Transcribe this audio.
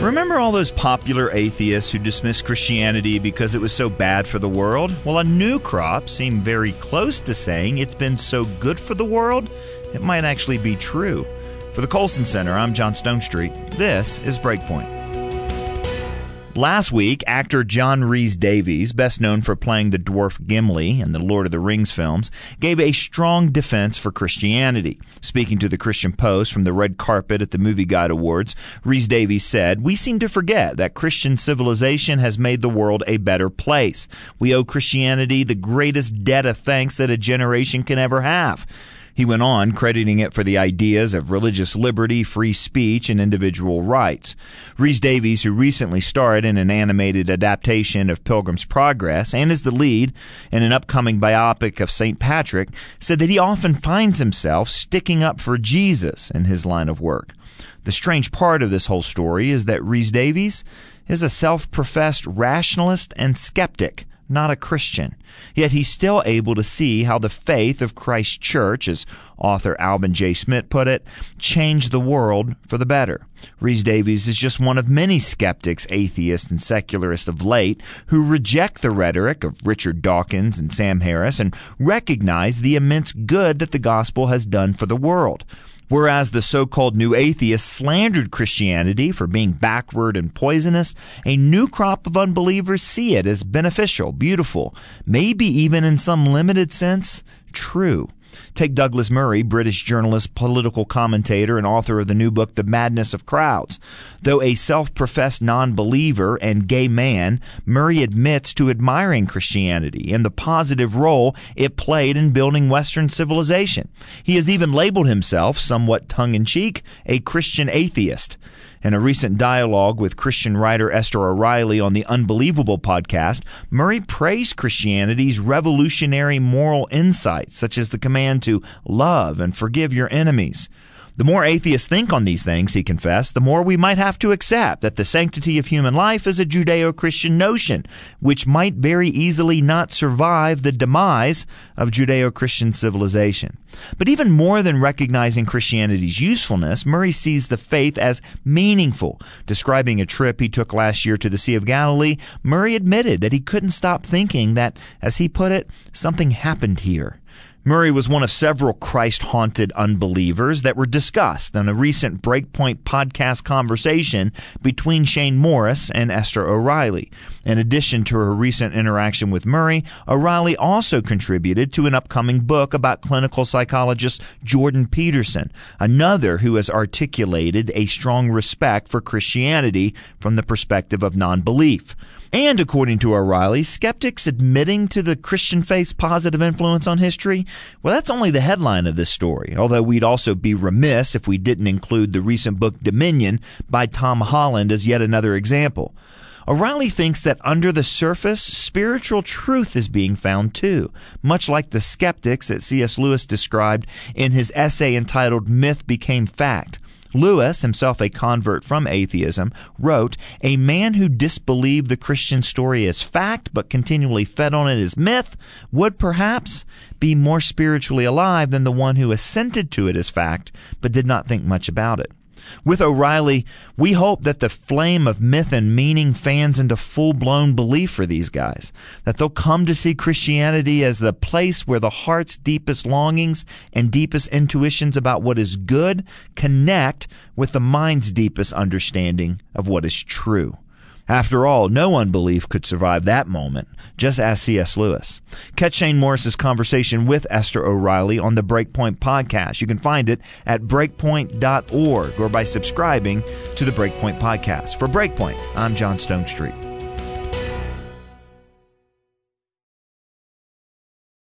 Remember all those popular atheists who dismissed Christianity because it was so bad for the world? Well, a new crop seem very close to saying it's been so good for the world, it might actually be true. For the Colson Center, I'm John Stonestreet. This is Breakpoint. Last week, actor John Rhys-Davies, best known for playing the dwarf Gimli in the Lord of the Rings films, gave a strong defense for Christianity. Speaking to the Christian Post from the red carpet at the Movieguide Awards, Rhys-Davies said, "We seem to forget that Christian civilization has made the world a better place. We owe Christianity the greatest debt of thanks that a generation can ever have." He went on, crediting it for the ideas of religious liberty, free speech, and individual rights. Rhys-Davies, who recently starred in an animated adaptation of Pilgrim's Progress and is the lead in an upcoming biopic of St. Patrick, said that he often finds himself sticking up for Jesus in his line of work. The strange part of this whole story is that Rhys-Davies is a self-professed rationalist and skeptic, not a Christian. Yet he's still able to see how the faith of Christ's church, as author Alvin J. Schmidt put it, changed the world for the better. Rhys-Davies is just one of many skeptics, atheists, and secularists of late who reject the rhetoric of Richard Dawkins and Sam Harris and recognize the immense good that the gospel has done for the world. Whereas the so-called new atheists slandered Christianity for being backward and poisonous, a new crop of unbelievers see it as beneficial, beautiful, maybe even in some limited sense, true. Take Douglas Murray, British journalist, political commentator, and author of the new book, The Madness of Crowds. Though a self-professed non-believer and gay man, Murray admits to admiring Christianity and the positive role it played in building Western civilization. He has even labeled himself, somewhat tongue-in-cheek, a Christian atheist. In a recent dialogue with Christian writer Esther O'Reilly on the Unbelievable podcast, Murray praised Christianity's revolutionary moral insights, such as the command to love and forgive your enemies. The more atheists think on these things, he confessed, the more we might have to accept that the sanctity of human life is a Judeo-Christian notion, which might very easily not survive the demise of Judeo-Christian civilization. But even more than recognizing Christianity's usefulness, Murray sees the faith as meaningful. Describing a trip he took last year to the Sea of Galilee, Murray admitted that he couldn't stop thinking that, as he put it, something happened here. Murray was one of several Christ-haunted unbelievers that were discussed in a recent Breakpoint podcast conversation between Shane Morris and Esther O'Reilly. In addition to her recent interaction with Murray, O'Reilly also contributed to an upcoming book about clinical psychologist Jordan Peterson, another who has articulated a strong respect for Christianity from the perspective of non-belief. And according to O'Reilly, skeptics admitting to the Christian faith's positive influence on history, well, that's only the headline of this story, although we'd also be remiss if we didn't include the recent book Dominion by Tom Holland as yet another example. O'Reilly thinks that under the surface, spiritual truth is being found too, much like the skeptics that C.S. Lewis described in his essay entitled Myth Became Fact. Lewis, himself a convert from atheism, wrote, "A man who disbelieved the Christian story as fact but continually fed on it as myth would perhaps be more spiritually alive than the one who assented to it as fact but did not think much about it." With O'Reilly, we hope that the flame of myth and meaning fans into full-blown belief for these guys, that they'll come to see Christianity as the place where the heart's deepest longings and deepest intuitions about what is good connect with the mind's deepest understanding of what is true. After all, no unbelief could survive that moment, just ask C.S. Lewis. Catch Shane Morris's conversation with Esther O'Reilly on the Breakpoint podcast. You can find it at breakpoint.org or by subscribing to the Breakpoint podcast. For Breakpoint, I'm John Stonestreet.